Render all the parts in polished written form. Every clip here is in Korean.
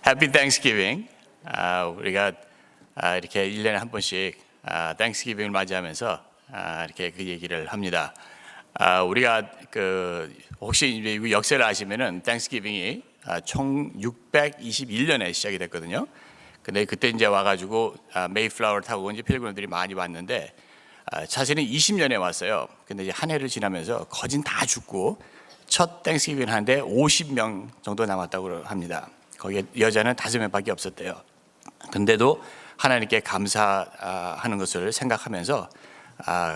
Happy Thanksgiving. 우리가 이렇게 1년에 한 번씩 Thanksgiving을 맞이하면서 이렇게 그 얘기를 합니다. 우리가 혹시 이제 미국 역사를 아시면은 Thanksgiving이 1621년에 시작이 됐거든요. 근데 그때 이제 와가지고 메이플라워를 타고 이제 필그림들이 많이 왔는데 사실은 20년에 왔어요. 근데 이제 한 해를 지나면서 거진 다 죽고 첫 땡스기빙 하는데 50명 정도 남았다고 합니다. 거기에 여자는 5명밖에 없었대요. 근데도 하나님께 감사하는 것을 생각하면서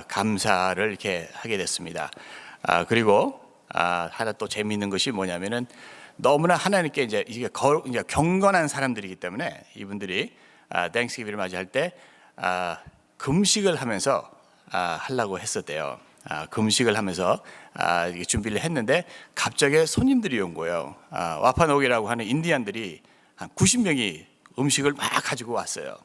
감사를 이렇게 하게 됐습니다. 그리고 하나 또 재미있는 것이 뭐냐면은 너무나 하나님께 이제 이게 경건한 사람들이기 때문에 이분들이 땡스기빙을 맞이할 때 금식을 하면서 하려고 했었대요. 금식을 하면서 준비를 했는데 갑자기 손님들이 온 거예요. 와파노기라고 하는 인디안들이 한 90명이 음식을 막 가지고 왔어요.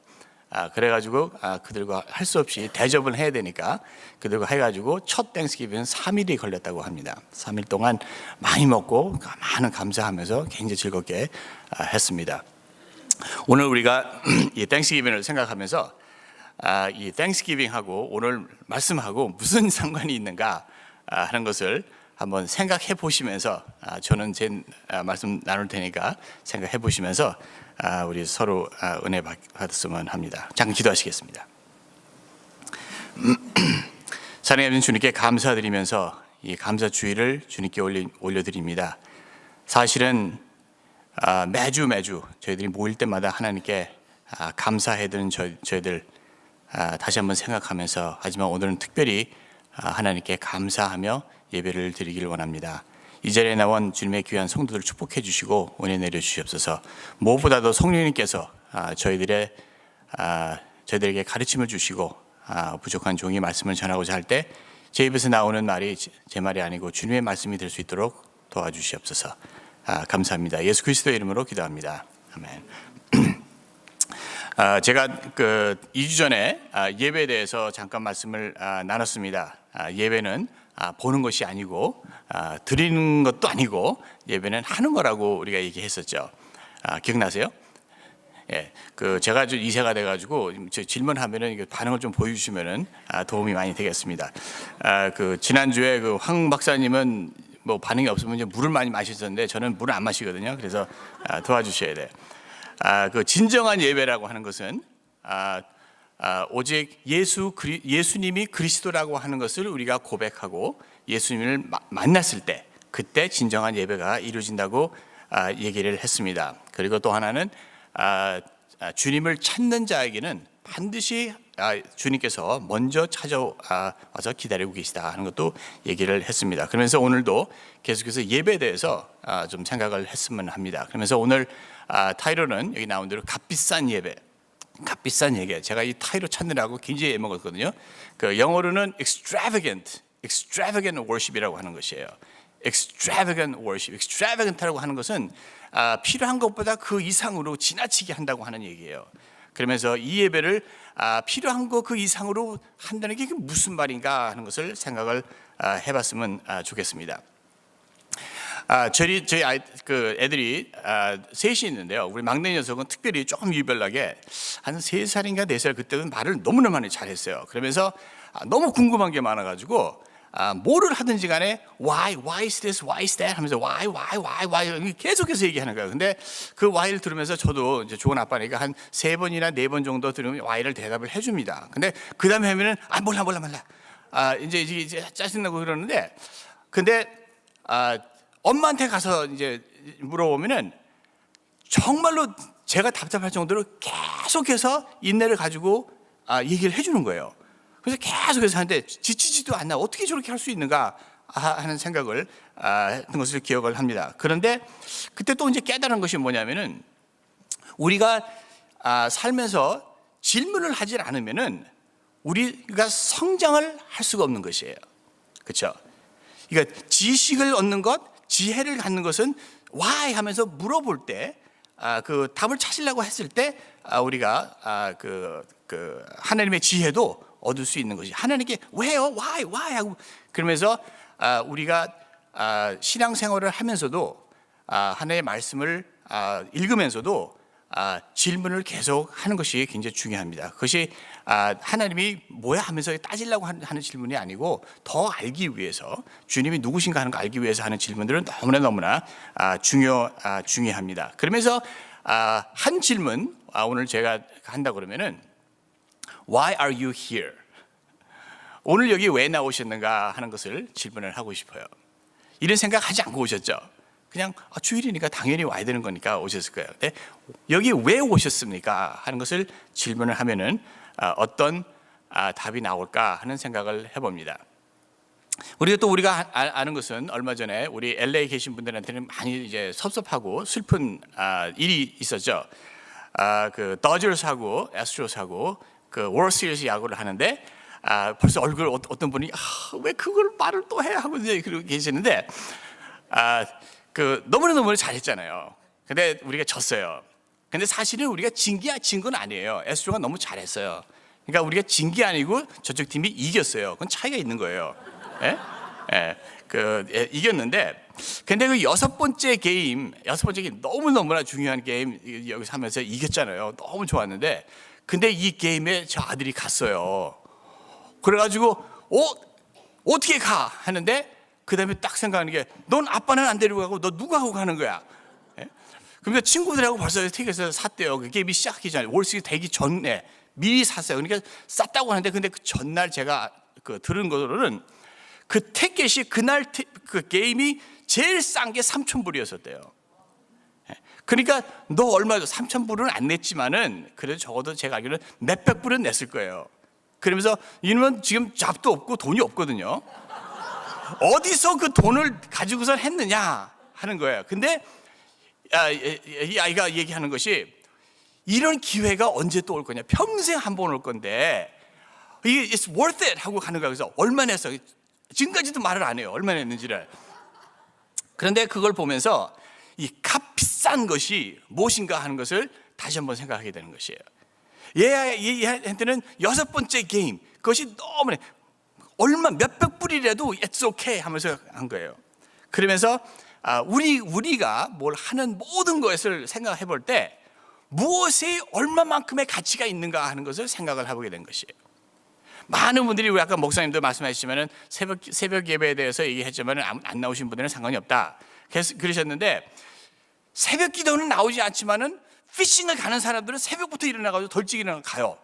그래가지고 그들과 할 수 없이 대접을 해야 되니까 그들과 해가지고 첫 땡스기빙은 3일이 걸렸다고 합니다. 3일 동안 많이 먹고 많은 감사하면서 굉장히 즐겁게 했습니다. 오늘 우리가 이 땡스기빙을 생각하면서 이 땡스기빙하고 오늘 말씀하고 무슨 상관이 있는가 하는 것을 한번 생각해 보시면서 저는 제 말씀 나눌 테니까 생각해 보시면서 우리 서로 은혜 받았으면 합니다. 잠깐 기도하시겠습니다. 사랑하는 주님께 감사드리면서 이 감사 주의를 주님께 올려드립니다. 사실은 매주 저희들이 모일 때마다 하나님께 감사해야 되는 저희들 다시 한번 생각하면서 하지만 오늘은 특별히 하나님께 감사하며 예배를 드리기를 원합니다. 이 자리에 나온 주님의 귀한 성도들 축복해 주시고 은혜 내려 주시옵소서. 무엇보다도 성령님께서 저희들에게 가르침을 주시고 부족한 종이 말씀을 전하고자 할 때 제 입에서 나오는 말이 제 말이 아니고 주님의 말씀이 될 수 있도록 도와주시옵소서. 감사합니다. 예수 그리스도의 이름으로 기도합니다. 아멘. 제가 2주 전에 예배에 대해서 잠깐 말씀을 나눴습니다. 예배는 보는 것이 아니고 드리는 것도 아니고 예배는 하는 거라고 우리가 얘기했었죠. 기억나세요? 예, 제가 좀 2세가 돼가지고 질문하면은 반응을 좀 보여주시면은 도움이 많이 되겠습니다. 지난주에 황 박사님은 뭐 반응이 없으면 이제 물을 많이 마셨었는데 저는 물을 안 마시거든요. 그래서 도와주셔야 돼요. 진정한 예배라고 하는 것은 오직 예수님이 그리스도라고 하는 것을 우리가 고백하고 예수님을 만났을 때 그때 진정한 예배가 이루어진다고 얘기를 했습니다. 그리고 또 하나는 주님을 찾는 자에게는 반드시 주님께서 먼저 찾아와서 기다리고 계시다 하는 것도 얘기를 했습니다. 그러면서 오늘도 계속해서 예배에 대해서 좀 생각을 했으면 합니다. 그러면서 오늘 타이틀은 여기 나온 대로 값비싼 예배. 제가 이 타이틀 찾느라고 굉장히 애먹었거든요. 영어로는 extravagant worship이라고 하는 것이에요. extravagant worship. extravagant라고 하는 것은 필요한 것보다 그 이상으로 지나치게 한다고 하는 얘기예요. 그러면서 이 예배를 필요한 것 그 이상으로 한다는 게 무슨 말인가 하는 것을 생각을 해봤으면 좋겠습니다. 저희 애들이 셋이 있는데요. 우리 막내 녀석은 특별히 조금 유별나게 한 3살인가 4살 그때는 말을 너무나 많이 잘했어요. 그러면서 너무 궁금한 게 많아가지고 뭐를 하든지 간에 why is this, why is that 하면서 why 계속해서 얘기하는 거예요. 근데 그 why를 들으면서 저도 이제 좋은 아빠니까 한 3번이나 4번 정도 들으면 why를 대답을 해줍니다. 근데 그 다음에 하면은 몰라 이제 짜증나고 그러는데 근데 엄마한테 가서 이제 물어보면은 정말로 제가 답답할 정도로 계속해서 인내를 가지고 얘기를 해주는 거예요. 그래서 계속해서 하는데 지치지도 않나 어떻게 저렇게 할 수 있는가 하는 생각을 했던 것을 기억을 합니다. 그런데 그때 또 이제 깨달은 것이 뭐냐면은 우리가 살면서 질문을 하지 않으면은 우리가 성장을 할 수가 없는 것이에요. 그렇죠? 그러니까 지식을 얻는 것, 지혜를 갖는 것은 why 하면서 물어볼 때 그 답을 찾으려고 했을 때 우리가 하나님의 지혜도 얻을 수 있는 것이 하나님께 왜요? why 하고 그러면서 우리가 신앙생활을 하면서도 하나님의 말씀을 읽으면서도 질문을 계속 하는 것이 굉장히 중요합니다. 그것이 하나님이 뭐야 하면서 따지려고 하는 질문이 아니고 더 알기 위해서, 주님이 누구신가 하는 거 알기 위해서 하는 질문들은 너무나 중요합니다. 그러면서 한 질문, 오늘 제가 한다 그러면은 Why are you here? 오늘 여기 왜 나오셨는가 하는 것을 질문을 하고 싶어요. 이런 생각하지 않고 오셨죠? 그냥 주일이니까 당연히 와야 되는 거니까 오셨을 거예요. 근데 여기 왜 오셨습니까? 하는 것을 질문을 하면은 어떤 답이 나올까 하는 생각을 해봅니다. 우리가 아는 것은 얼마 전에 우리 LA 계신 분들한테는 많이 이제 섭섭하고 슬픈 일이 있었죠. 그 더저스하고 애스트로스하고 그 월드 시리즈 야구를 하는데 벌써 얼굴 어떤 분이 왜 그걸 말을 또 해 하고 이제 그러고 계시는데 그 너무나 잘했잖아요. 근데 우리가 졌어요. 근데 사실은 우리가 진 건 아니에요. 에스트로가 너무 잘했어요. 그러니까 우리가 진 게 아니고 저쪽 팀이 이겼어요. 그건 차이가 있는 거예요. 이겼는데, 근데 그 여섯 번째 게임 너무나 중요한 게임 여기서 하면서 이겼잖아요. 너무 좋았는데, 근데 이 게임에 저 아들이 갔어요. 그래가지고 어떻게 가 하는데, 그 다음에 딱 생각하는 게, 넌 아빠는 안 데리고 가고 너 누구하고 가는 거야? 그러면서 친구들하고 벌써 티켓을 샀대요. 그 게임이 시작하기 전에, 월시리즈 되기 전에 미리 샀어요. 그러니까 쌌다고 하는데, 근데 그 전날 제가 들은 거로는 그 티켓이 그날 그 게임이 제일 싼 게 3,000불이었었대요. 그러니까 너 얼마 3,000불은 안 냈지만은 그래도 적어도 제가 알기로는 몇백 불은 냈을 거예요. 그러면서 이놈은 지금 잡도 없고 돈이 없거든요. 어디서 그 돈을 가지고서 했느냐 하는 거예요. 근데 이 아이가 얘기하는 것이, 이런 기회가 언제 또 올 거냐, 평생 한 번 올 건데 이게 it's worth it 하고 가는 거야. 그래서 얼마 냈어? 지금까지도 말을 안 해요, 얼마 냈는지를. 그런데 그걸 보면서 이 값비싼 것이 무엇인가 하는 것을 다시 한번 생각하게 되는 것이에요. 얘한테는 여섯 번째 게임, 그것이 너무 얼마 몇백 불이라도 it's okay 하면서 한 거예요. 그러면서 우리가 뭘 하는 모든 것을 생각해 볼 때 무엇이 얼마만큼의 가치가 있는가 하는 것을 생각을 해보게 된 것이에요. 많은 분들이, 우리 아까 목사님도 말씀하셨지만은 새벽 예배에 대해서 얘기했지만은 안 나오신 분들은 상관이 없다 그러셨는데, 새벽 기도는 나오지 않지만은 피싱을 가는 사람들은 새벽부터 일어나가지고 덜찍 일어나 가요.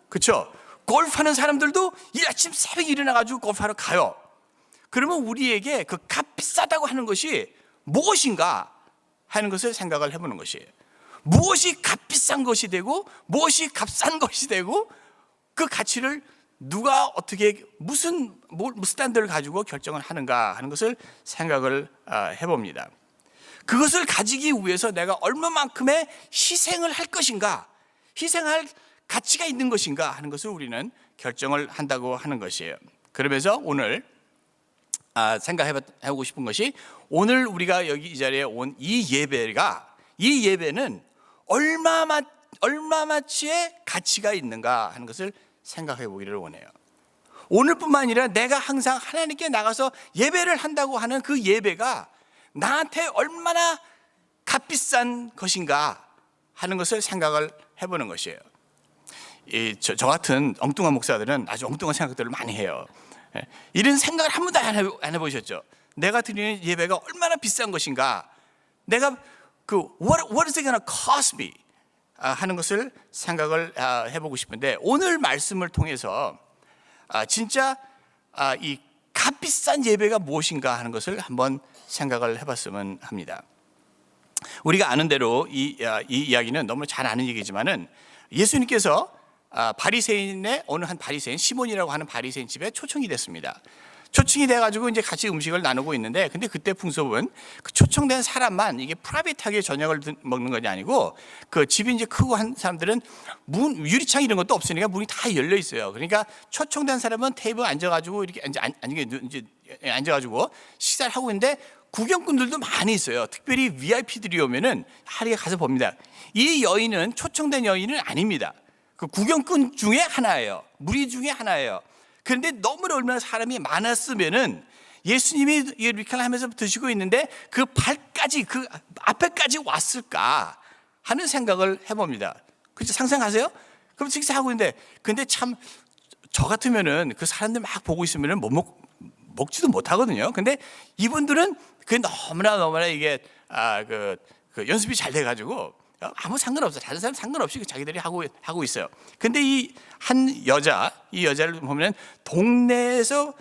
그렇죠? 골프하는 사람들도 이 아침 새벽에 일어나가지고 골프하러 가요. 그러면 우리에게 그 값 비싸다고 하는 것이 무엇인가 하는 것을 생각을 해보는 것이에요. 무엇이 값 비싼 것이 되고 무엇이 값싼 것이 되고, 그 가치를 누가 어떻게 무슨 스탠드를 가지고 결정을 하는가 하는 것을 생각을 해봅니다. 그것을 가지기 위해서 내가 얼마만큼의 희생을 할 것인가, 희생할 가치가 있는 것인가 하는 것을 우리는 결정을 한다고 하는 것이에요. 그러면서 오늘 생각해보고 싶은 것이, 오늘 우리가 여기 이 자리에 온 이 예배는 얼마만치의 가치가 있는가 하는 것을 생각해 보기를 원해요. 오늘뿐만 아니라 내가 항상 하나님께 나가서 예배를 한다고 하는 그 예배가 나한테 얼마나 값비싼 것인가 하는 것을 생각을 해보는 것이에요. 저 같은 엉뚱한 목사들은 아주 엉뚱한 생각들을 많이 해요. 이런 생각을 한 번도 안 해보셨죠? 내가 드리는 예배가 얼마나 비싼 것인가, 내가 what is it gonna cost me 하는 것을 생각을 해보고 싶은데, 오늘 말씀을 통해서 진짜 이 값비싼 예배가 무엇인가 하는 것을 한번 생각을 해봤으면 합니다. 우리가 아는 대로 이 이야기는 너무 잘 아는 얘기지만은, 예수님께서 바리새인의 어느 한 바리새인, 시몬이라고 하는 바리새인 집에 초청이 됐습니다. 초청이 돼가지고 이제 같이 음식을 나누고 있는데, 근데 그때 풍습은 그 초청된 사람만 이게 프라이빗하게 저녁을 먹는 것이 아니고, 그 집이 이제 크고 한 사람들은 유리창 이런 것도 없으니까 문이 다 열려 있어요. 그러니까 초청된 사람은 테이블 앉아가지고 이렇게 앉아가지고 식사를 하고 있는데, 구경꾼들도 많이 있어요. 특별히 VIP들이 오면은 하루에 가서 봅니다. 이 여인은 초청된 여인은 아닙니다. 그 구경꾼 중에 하나예요. 무리 중에 하나예요. 그런데 너무 얼마나 사람이 많았으면은 예수님이 리클 하면서 드시고 있는데 그 발까지, 그 앞에까지 왔을까 하는 생각을 해봅니다. 그렇죠? 상상하세요? 그럼 식사하고 있는데, 근데 참 저 같으면은 그 사람들 막 보고 있으면은 먹지도 못하거든요. 근데 이분들은 그게 너무나 이게 그 연습이 잘 돼가지고 아무 상관없어. 다른 사람 상관없이 자기들이 하고 있어요. 근데 이 여자를 보면 동네에서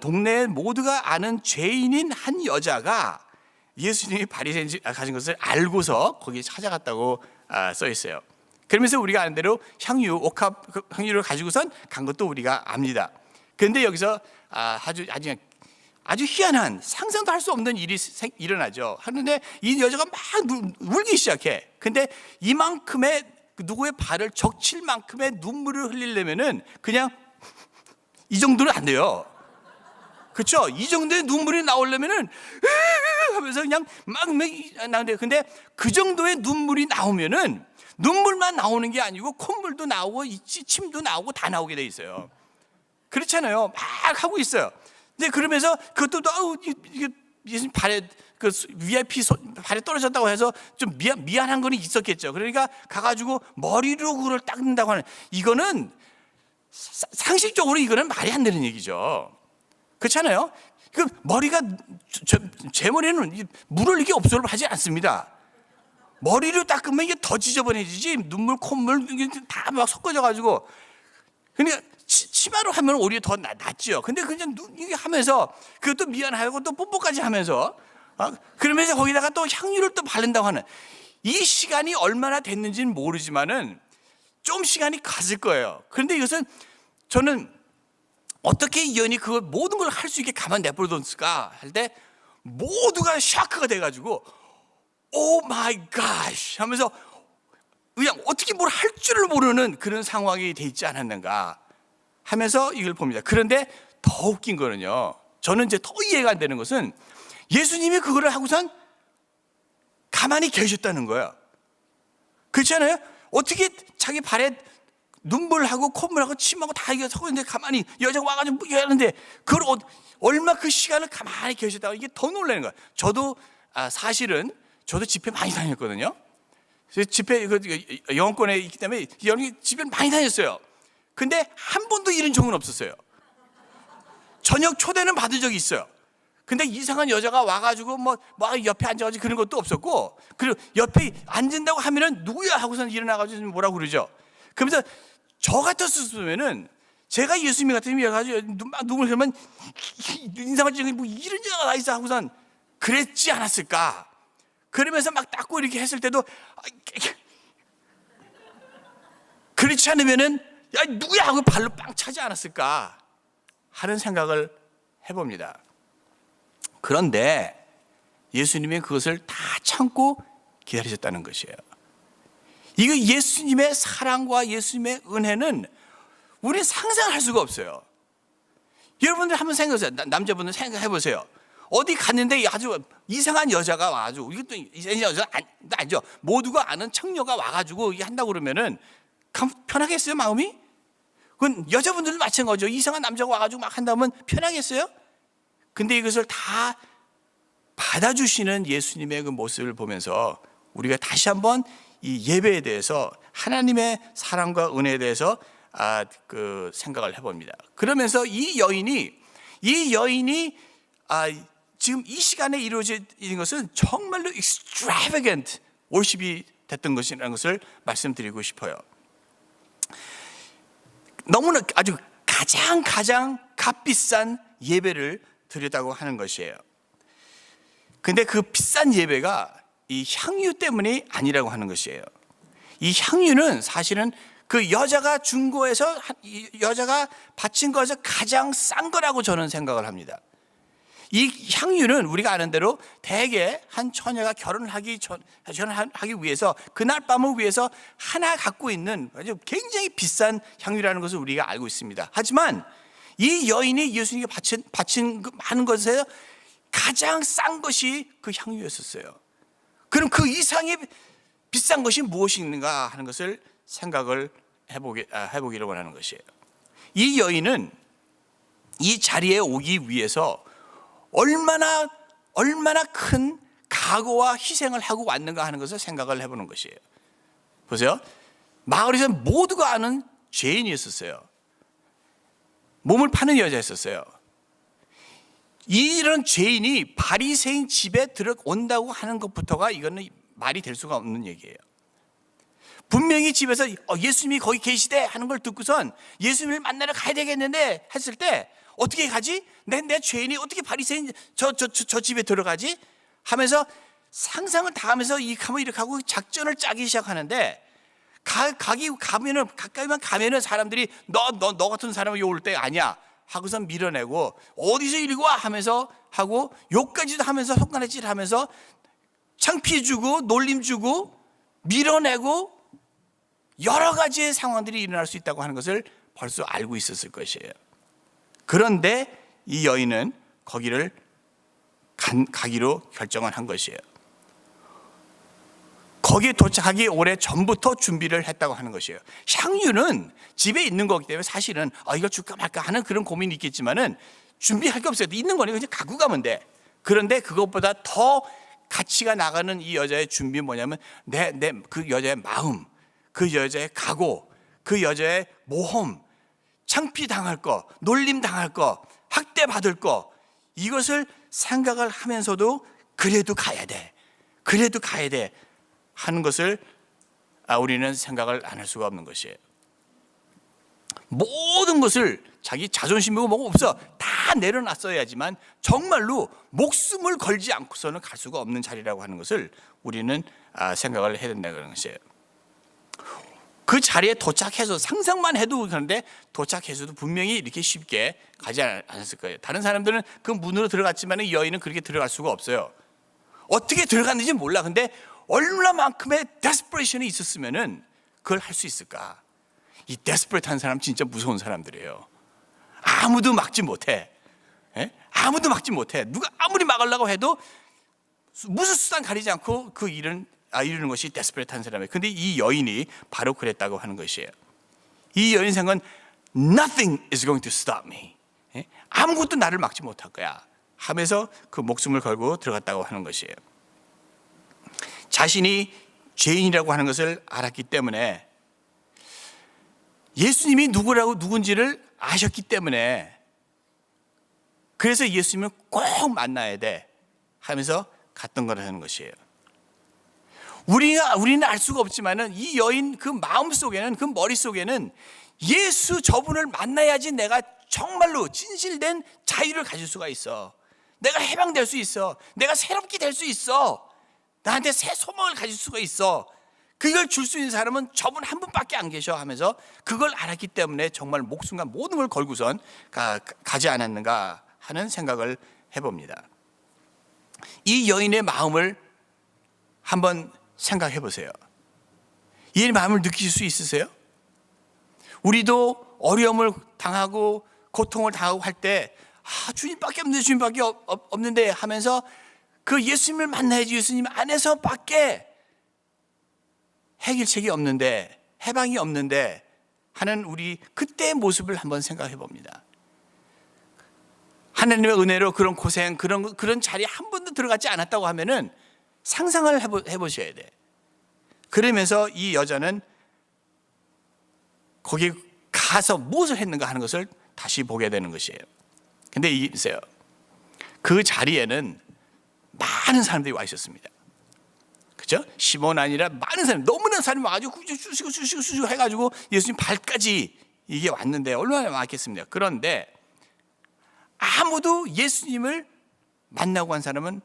동네 모두가 아는 죄인인 한 여자가 예수님이 바리새인 가진 것을 알고서 거기에 찾아갔다고 써 있어요. 그러면서 우리가 아는 대로 옥합 향유를 가지고선 간 것도 우리가 압니다. 그런데 여기서 아주 희한한, 상상도 할 수 없는 일이 일어나죠. 하는데 이 여자가 막 울기 시작해. 근데 이만큼의 누구의 발을 적칠 만큼의 눈물을 흘리려면은 그냥 이 정도는 안 돼요. 그렇죠? 이 정도의 눈물이 나오려면은 하면서 그냥 막 나오는데, 근데 그 정도의 눈물이 나오면은 눈물만 나오는 게 아니고 콧물도 나오고 침도 나오고 다 나오게 돼 있어요. 그렇잖아요. 막 하고 있어요. 근데 그러면서 그것도 이게 예수님 발에 VIP 발에 떨어졌다고 해서 좀 미안한 건 있었겠죠. 그러니까 가가지고 머리로 그걸 닦는다고 하는, 이거는 상식적으로 이거는 말이 안 되는 얘기죠. 그렇잖아요. 그 머리가 제 머리는 물을 이게 업소를 하지 않습니다. 머리로 닦으면 이게 더 지저분해지지, 눈물, 콧물 다 막 섞어져 가지고. 그러니까 치마로 하면 오히려 더 낫죠. 근데 그냥 이게 하면서 그것도 미안하고 또 뽀뽀까지 하면서 그러면서 거기다가 또 향유를 또 바른다고 하는, 이 시간이 얼마나 됐는지는 모르지만은 좀 시간이 갔을 거예요. 그런데 이것은 저는 어떻게 이 여인이 그걸 모든 걸 할 수 있게 가만 내버려뒀을까 할 때 모두가 샤크가 돼가지고 오 마이 갓 하면서 그냥 어떻게 뭘 할 줄을 모르는 그런 상황이 돼 있지 않았는가 하면서 이걸 봅니다. 그런데 더 웃긴 거는요, 저는 이제 더 이해가 안 되는 것은 예수님이 그거를 하고선 가만히 계셨다는 거예요. 그렇지 않아요? 어떻게 자기 발에 눈물하고 콧물하고 침하고 다 이게 섞어 있는데 가만히 여자가 와가지고 하는데 그걸 얼마 그 시간을 가만히 계셨다고, 이게 더 놀라는 거예요. 저도 사실은 저도 집회 많이 다녔거든요. 집회 영어권에 있기 때문에 집회를 많이 다녔어요. 근데 한 번도 이런 적은 없었어요. 저녁 초대는 받은 적이 있어요. 근데 이상한 여자가 와가지고 뭐 옆에 앉아가지고 그런 것도 없었고, 그리고 옆에 앉는다고 하면은 누구야 하고서는 일어나가지고 뭐라고 그러죠. 그러면서 저 같았으면은, 제가 예수님 같으면 여가지고 눈물 흘리면 인상을 찍고 뭐 이런 여자가 다 있어 하고선 그랬지 않았을까. 그러면서 막 닦고 이렇게 했을 때도 그렇지 않으면은 야 누구야 하고 발로 빵 차지 않았을까 하는 생각을 해봅니다. 그런데 예수님이 그것을 다 참고 기다리셨다는 것이에요. 이거 예수님의 사랑과 예수님의 은혜는 우리 상상할 수가 없어요. 여러분들 한번 생각해보세요. 남자분들 생각해 보세요. 어디 갔는데 아주 이상한 여자가 와가지고, 이것도 이상한 여자가 아니죠. 모두가 아는 청녀가 와가지고 이게 한다고 그러면은 편하겠어요, 마음이? 그건 여자분들도 마찬가지죠. 이상한 남자가 와가지고 막 한다면 편하겠어요? 근데 이것을 다 받아주시는 예수님의 그 모습을 보면서 우리가 다시 한번 이 예배에 대해서, 하나님의 사랑과 은혜에 대해서 그 생각을 해봅니다. 그러면서 이 여인이 지금 이 시간에 이루어진 것은 정말로 extravagant worship이 됐던 것이라는 것을 말씀드리고 싶어요. 너무나 아주 가장 값비싼 예배를 드렸다고 하는 것이에요. 근데 그 비싼 예배가 이 향유 때문이 아니라고 하는 것이에요. 이 향유는 사실은 그 여자가 준 거에서, 여자가 바친 거에서 가장 싼 거라고 저는 생각을 합니다. 이 향유는 우리가 아는 대로 대개 한 처녀가 결혼하기 위해서, 그날 밤을 위해서 하나 갖고 있는 아주 굉장히 비싼 향유라는 것을 우리가 알고 있습니다. 하지만 이 여인이 예수님께 바친 그 많은 것에서 가장 싼 것이 그 향유였었어요. 그럼 그 이상의 비싼 것이 무엇인가 하는 것을 생각을 해보기를 원하는 것이에요. 이 여인은 이 자리에 오기 위해서 얼마나 큰 각오와 희생을 하고 왔는가 하는 것을 생각을 해보는 것이에요. 보세요. 마을에서 모두가 아는 죄인이었었어요. 몸을 파는 여자였었어요. 이런 죄인이 바리새인 집에 들어온다고 하는 것부터가 이거는 말이 될 수가 없는 얘기예요. 분명히 집에서 예수님이 거기 계시대 하는 걸 듣고선 예수님을 만나러 가야 되겠는데 했을 때 어떻게 가지? 내 죄인이 어떻게 바리새인 저 집에 들어가지? 하면서 상상을 다 하면서 이렇게 하고 작전을 짜기 시작하는데 가까이만 가면은 사람들이 너 같은 사람이 올 때 아니야 하고선 밀어내고 어디서 이리 와 하면서 하고 욕까지도 하면서 손가락질 하면서 창피 주고 놀림 주고 밀어내고 여러 가지의 상황들이 일어날 수 있다고 하는 것을 벌써 알고 있었을 것이에요. 그런데 이 여인은 거기를 가기로 결정을 한 것이에요. 거기에 도착하기 오래 전부터 준비를 했다고 하는 것이에요. 향유는 집에 있는 거기 때문에 사실은 이걸 줄까 말까 하는 그런 고민이 있겠지만은 준비할 게 없어요. 있는 거는 그냥 갖고 가면 돼. 그런데 그것보다 더 가치가 나가는 이 여자의 준비는 뭐냐면 그 여자의 마음, 그 여자의 각오, 그 여자의 모험, 창피당할 거, 놀림당할 거, 학대받을 거, 이것을 생각을 하면서도 그래도 가야 돼 하는 것을 우리는 생각을 안 할 수가 없는 것이에요. 모든 것을 자기 자존심이고 뭐가 없어 다 내려놨어야지만 정말로 목숨을 걸지 않고서는 갈 수가 없는 자리라고 하는 것을 우리는 생각을 해야 된다는 것이에요. 그 자리에 도착해서 상상만 해도 그런데 도착해서도 분명히 이렇게 쉽게 가지 않았을 거예요. 다른 사람들은 그 문으로 들어갔지만 이 여인은 그렇게 들어갈 수가 없어요. 어떻게 들어갔는지 몰라. 근데 얼마만큼의 데스퍼레이션이 있었으면은 그걸 할 수 있을까? 이 데스퍼레이트한 사람 진짜 무서운 사람들이에요. 아무도 막지 못해. 아무도 막지 못해. 누가 아무리 막으려고 해도 무슨 수단 가리지 않고 그 일은 이루는 것이 데스퍼레이트한 사람이에요. 근데 이 여인이 바로 그랬다고 하는 것이에요. 이 여인 생각은 Nothing is going to stop me. 아무것도 나를 막지 못할 거야 하면서 그 목숨을 걸고 들어갔다고 하는 것이에요. 자신이 죄인이라고 하는 것을 알았기 때문에 예수님이 누군지를 아셨기 때문에 그래서 예수님을 꼭 만나야 돼 하면서 갔던 거라는 것이에요. 우리는 알 수가 없지만은 이 여인 그 마음 속에는 그 머릿 속에는 예수 저분을 만나야지 내가 정말로 진실된 자유를 가질 수가 있어. 내가 해방될 수 있어. 내가 새롭게 될 수 있어. 나한테 새 소망을 가질 수가 있어. 그걸 줄 수 있는 사람은 저분 한 분밖에 안 계셔 하면서 그걸 알았기 때문에 정말 목숨과 모든 걸 걸고선 가지 않았는가 하는 생각을 해봅니다. 이 여인의 마음을 한번 생각해 보세요. 이 마음을 느끼실 수 있으세요? 우리도 어려움을 당하고 고통을 당하고 할 때 주님밖에 없는데 주님밖에 없는데 하면서 그 예수님을 만나야지 예수님 안에서 밖에 해결책이 없는데 해방이 없는데 하는 우리 그때의 모습을 한번 생각해 봅니다. 하나님의 은혜로 그런 고생 그런 자리에 한 번도 들어가지 않았다고 하면은 상상을 해보셔야 돼. 그러면서 이 여자는 거기 가서 무엇을 했는가 하는 것을 다시 보게 되는 것이에요. 근데 이세요. 그 자리에는 많은 사람들이 와 있었습니다. 그죠? 시몬 아니라 많은 사람, 너무나 사람이 와가지고 쑤시고 해가지고 예수님 발까지 이게 왔는데 얼마나 많겠습니까? 그런데 아무도 예수님을 만나고 한 사람은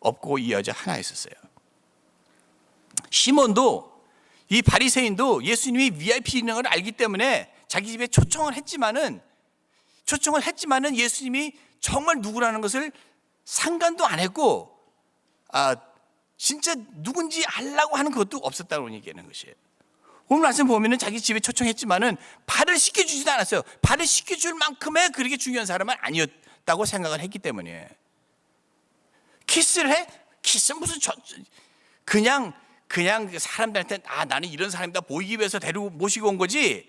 없고 이 여자 하나 있었어요. 시몬도 이 바리새인도 예수님이 VIP인 걸 알기 때문에 자기 집에 초청을 했지만은 예수님이 정말 누구라는 것을 상관도 안 했고 진짜 누군지 알라고 하는 것도 없었다고 얘기하는 것이에요. 오늘 말씀 보면은 자기 집에 초청했지만은 발을 씻겨주지도 않았어요. 발을 씻겨줄 만큼의 그렇게 중요한 사람은 아니었다고 생각을 했기 때문에 키스를 해? 키스는 무슨 그냥 사람들한테 나는 이런 사람이다 보이기 위해서 모시고 온 거지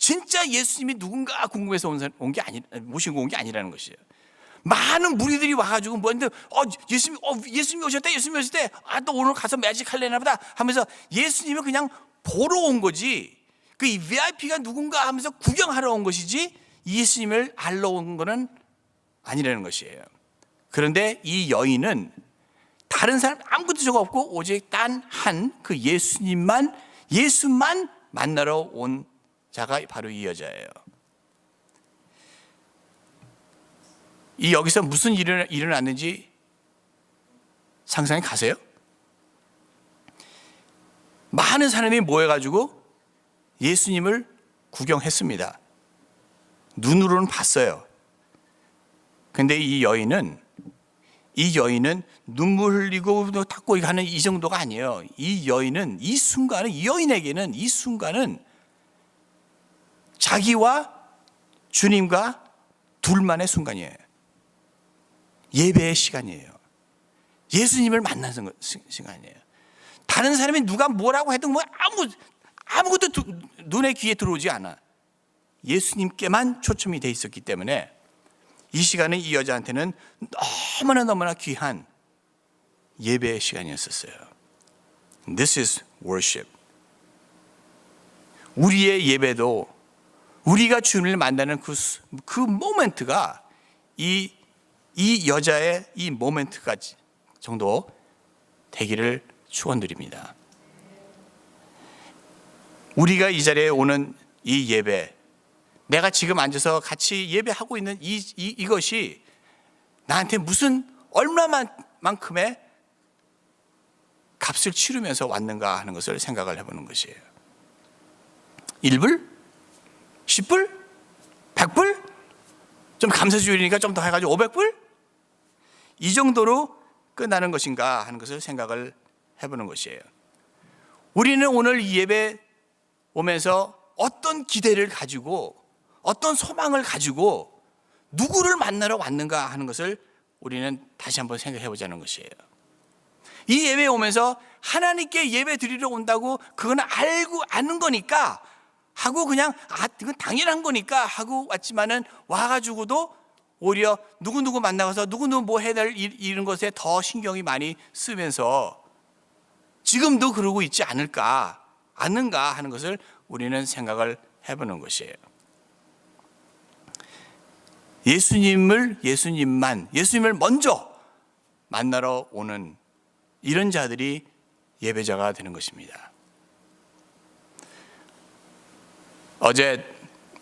진짜 예수님이 누군가 궁금해서 온 게 모시고 온 게 아니라는 것이에요. 많은 무리들이 와가지고 뭔데 예수님이 오셨대, 예수님이 오셨대. 또 오늘 가서 매직 할래나 보다 하면서 예수님을 그냥 보러 온 거지. 그 VIP가 누군가 하면서 구경하러 온 것이지 예수님을 알러 온 거는 아니라는 것이에요. 그런데 이 여인은 다른 사람 아무것도 저거 없고 오직 단 한 그 예수만 만나러 온 자가 바로 이 여자예요. 이 여기서 무슨 일이 일어났는지 상상이 가세요? 많은 사람이 모여가지고 예수님을 구경했습니다. 눈으로는 봤어요. 근데 이 여인은 눈물 흘리고 닦고 하는 이 정도가 아니에요. 이 여인에게는 이 순간은 자기와 주님과 둘만의 순간이에요. 예배의 시간이에요. 예수님을 만나는 시간이에요. 다른 사람이 누가 뭐라고 해도 아무것도 눈에 귀에 들어오지 않아. 예수님께만 초점이 돼 있었기 때문에 이 시간은 이 여자한테는 너무나 귀한 예배의 시간이었어요. This is worship. 우리의 예배도 우리가 주님을 만나는 그 모멘트가 이 여자의 이 모멘트까지 정도 되기를 축원드립니다. 우리가 이 자리에 오는 이 예배, 내가 지금 앉아서 같이 예배하고 있는 이것이 나한테 무슨 얼마만큼의 값을 치르면서 왔는가 하는 것을 생각을 해보는 것이에요. 1불? 10불? 100불? 좀 감사주일이니까 좀 더 해가지고 500불? 이 정도로 끝나는 것인가 하는 것을 생각을 해보는 것이에요. 우리는 오늘 이 예배 오면서 어떤 기대를 가지고 어떤 소망을 가지고 누구를 만나러 왔는가 하는 것을 우리는 다시 한번 생각해 보자는 것이에요. 이 예배에 오면서 하나님께 예배 드리러 온다고 그건 알고 아는 거니까 하고 그냥 이건 당연한 거니까 하고 왔지만은 와가지고도 오히려 누구누구 만나서 누구누구 뭐 해야 될 이런 것에 더 신경이 많이 쓰면서 지금도 그러고 있지 않는가 하는 것을 우리는 생각을 해보는 것이에요. 예수님을 먼저 만나러 오는 이런 자들이 예배자가 되는 것입니다. 어제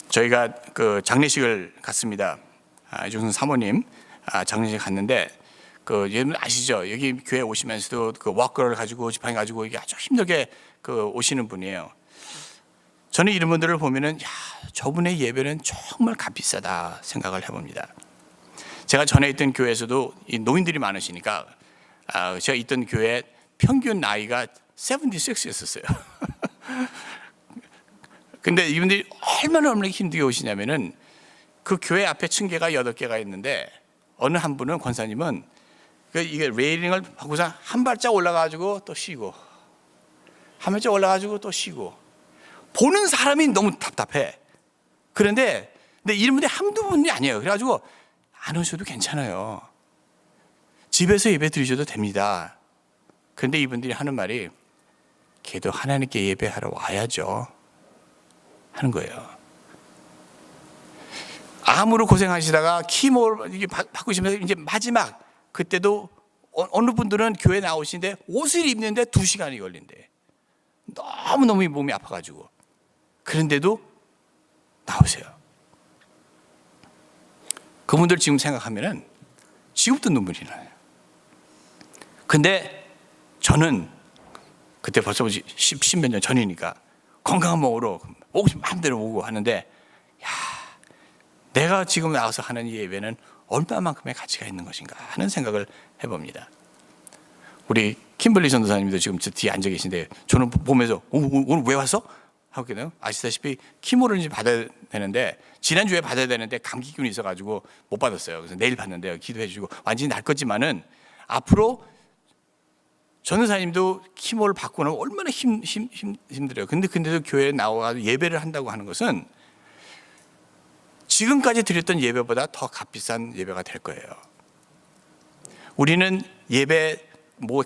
저희가 그 장례식을 갔습니다. 이종순 사모님 장례식 갔는데 여러분 아시죠? 여기 교회 오시면서도 그 워커를 가지고 지팡이 가지고 이게 아주 힘들게 오시는 분이에요. 저는 이런 분들을 보면은 저분의 예배는 정말 값비싸다 생각을 해봅니다. 제가 전에 있던 교회에서도 이 노인들이 많으시니까 제가 있던 교회 평균 나이가 76였었어요. 근데 이분들이 얼마나 힘들게 오시냐면은 그 교회 앞에 층계가 8개가 있는데 어느 한 분은 권사님은 이게 레일링을 하고서 한 발짝 올라가지고 또 쉬고 한 발짝 올라가지고 또 쉬고 보는 사람이 너무 답답해. 근데 이런 분들이 한두 분이 아니에요. 그래가지고 안 오셔도 괜찮아요. 집에서 예배 드리셔도 됩니다. 그런데 이분들이 하는 말이 걔도 하나님께 예배하러 와야죠 하는 거예요. 암으로 고생하시다가 키모 바꾸시면서 이제 마지막 그때도 어느 분들은 교회 나오시는데 옷을 입는데 2시간이 걸린대. 너무너무 몸이 아파가지고. 그런데도 나오세요. 그분들 지금 생각하면은 지금도 눈물이 나요. 근데 저는 그때 벌써 10몇 년 전이니까 건강한 몸으로 마음대로 오고 하는데 내가 지금 나와서 하는 이 예배는 얼마만큼의 가치가 있는 것인가 하는 생각을 해봅니다. 우리 킴블리 전도사님도 지금 저 뒤에 앉아 계신데 저는 보면서 오늘 왜 왔어? 하거든요. 아시다시피 키모를 이제 받아야 되는데 지난주에 받아야 되는데 감기균이 있어가지고 못 받았어요. 그래서 내일 받는데요. 기도해 주시고 완전히 날 거지만은 앞으로 전도사님도 키모를 받고 나면 얼마나 힘들어요. 근데도 교회에 나와서 예배를 한다고 하는 것은 지금까지 드렸던 예배보다 더 값비싼 예배가 될 거예요. 우리는 예배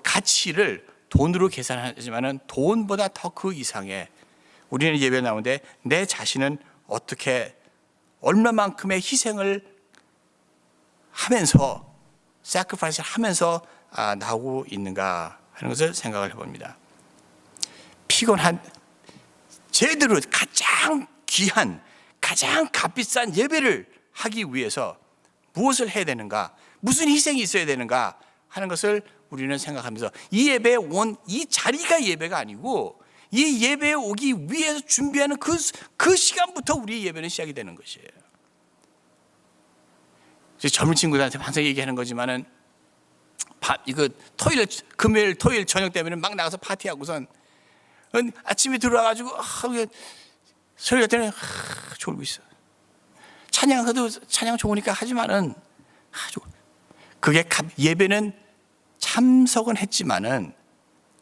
가치를 돈으로 계산하지만은 돈보다 더 그 이상의, 우리는 예배 나오는데 내 자신은 어떻게 얼마만큼의 희생을 하면서 sacrifice를 하면서 나오고 있는가 하는 것을 생각을 해봅니다. 피곤한 제대로 가장 귀한 가장 값비싼 예배를 하기 위해서 무엇을 해야 되는가, 무슨 희생이 있어야 되는가 하는 것을 우리는 생각하면서 이 예배에 온 이 자리가 예배가 아니고 이 예배에 오기 위해서 준비하는 그 시간부터 우리 예배는 시작이 되는 것이에요. 젊은 친구들한테 항상 얘기하는 거지만은 이거 금요일 토요일 저녁 되면 막 나가서 파티하고선 아침에 들어와가지고 설교 때는 졸고 있어. 찬양해도 찬양 좋으니까 하지만은 그게 예배는 참석은 했지만은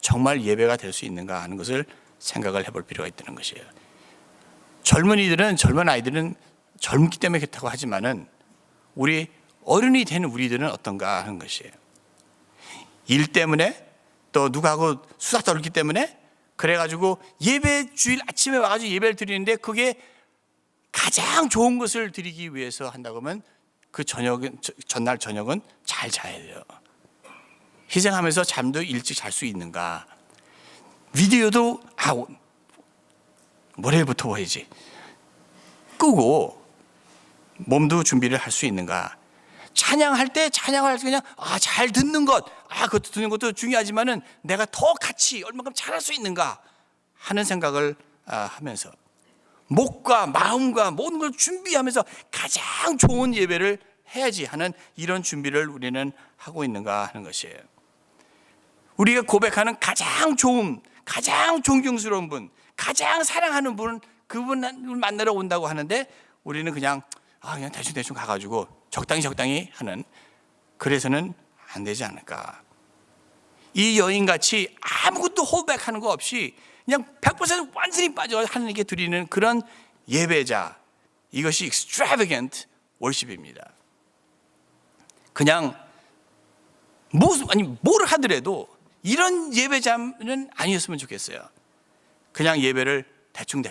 정말 예배가 될 수 있는가 하는 것을 생각을 해볼 필요가 있다는 것이에요. 젊은 아이들은 젊기 때문에 그렇다고 하지만은 우리 어른이 된 우리들은 어떤가 하는 것이에요. 일 때문에 또 누구하고 수다 떨기 때문에 그래가지고 예배 주일 아침에 와가지고 예배를 드리는데 그게 가장 좋은 것을 드리기 위해서 한다고 하면 그 전날 저녁은 잘 자야 돼요. 희생하면서 잠도 일찍 잘 수 있는가. 비디오도 모레부터 봐야지 끄고 몸도 준비를 할 수 있는가. 찬양할 때 그냥 잘 듣는 것, 그것도 듣는 것도 중요하지만은 내가 더 같이 얼마큼 잘할 수 있는가 하는 생각을 하면서 목과 마음과 모든 걸 준비하면서 가장 좋은 예배를 해야지 하는 이런 준비를 우리는 하고 있는가 하는 것이에요. 우리가 고백하는 가장 좋은, 가장 존경스러운 분, 가장 사랑하는 분, 그분을 만나러 온다고 하는데 우리는 그냥 대충 가가지고 적당히 하는, 그래서는 안 되지 않을까. 이 여인같이 아무것도 홀백하는 거 없이 그냥 100% 완전히 빠져 하나님께 드리는 그런 예배자, 이것이 extravagant worship입니다. 그냥 뭘 하더라도 이런 예배자는 아니었으면 좋겠어요. 그냥 예배를 대충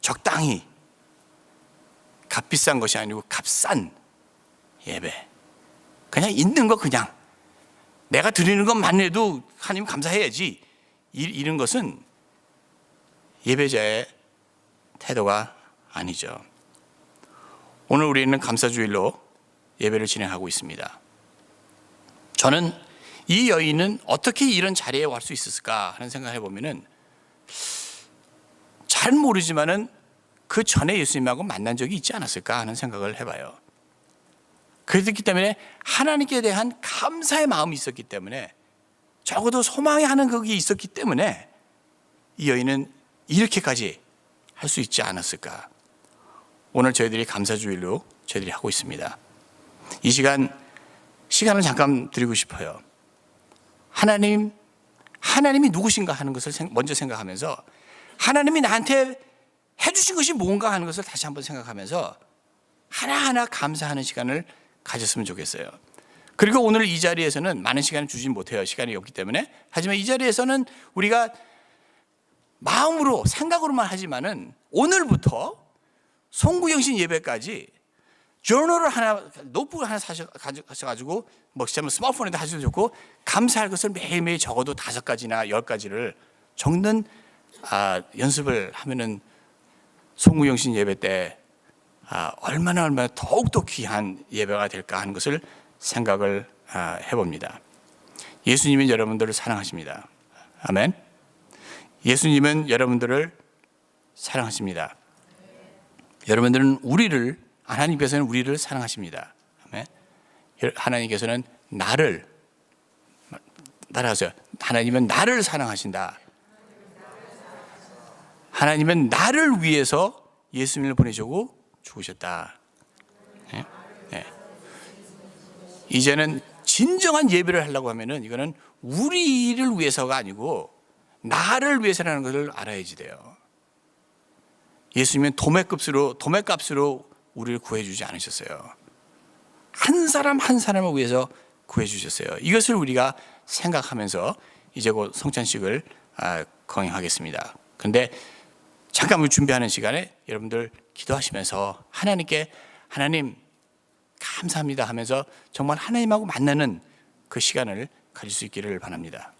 적당히, 값비싼 것이 아니고 값싼 예배, 그냥 있는 거, 그냥 내가 드리는 것만해도 하나님 감사해야지, 이런 것은 예배자의 태도가 아니죠. 오늘 우리는 감사주일로 예배를 진행하고 있습니다. 저는 이 여인은 어떻게 이런 자리에 올 수 있었을까 하는 생각을 해보면은 잘 모르지만은 그 전에 예수님하고 만난 적이 있지 않았을까 하는 생각을 해봐요. 그랬기 때문에 하나님께 대한 감사의 마음이 있었기 때문에, 적어도 소망이 하는 그게 있었기 때문에 이 여인은 이렇게까지 할 수 있지 않았을까. 오늘 저희들이 감사주일로 저희들이 하고 있습니다. 이 시간을 잠깐 드리고 싶어요. 하나님이 누구신가 하는 것을 먼저 생각하면서, 하나님이 나한테 해주신 것이 뭔가 하는 것을 다시 한번 생각하면서 하나하나 감사하는 시간을 가졌으면 좋겠어요. 그리고 오늘 이 자리에서는 많은 시간을 주진 못해요. 시간이 없기 때문에. 하지만 이 자리에서는 우리가 마음으로, 생각으로만 하지만은 오늘부터 송구영신 예배까지 저널을 노트북을 하나 사셔가지고, 스마트폰에다 하셔도 좋고, 감사할 것을 매일매일 적어도 5가지나 10가지를 적는 연습을 하면은 송구영신 예배 때 얼마나 더욱더 귀한 예배가 될까 하는 것을 생각을 해봅니다. 예수님은 여러분들을 사랑하십니다. 아멘. 예수님은 여러분들을 사랑하십니다. 여러분들은 하나님께서는 우리를 사랑하십니다. 아멘. 하나님께서는 따라하세요. 하나님은 나를 사랑하신다. 하나님은 나를 위해서 예수님을 보내주고 죽으셨다. 네? 네. 이제는 진정한 예배를 하려고 하면은 이거는 우리를 위해서가 아니고 나를 위해서라는 것을 알아야지 돼요. 예수님은 도매값으로 우리를 구해주지 않으셨어요. 한 사람 한 사람을 위해서 구해주셨어요. 이것을 우리가 생각하면서 이제 곧 성찬식을 거행하겠습니다. 그런데 잠깐 준비하는 시간에 여러분들 기도하시면서 하나님께 하나님 감사합니다 하면서 정말 하나님하고 만나는 그 시간을 가질 수 있기를 바랍니다.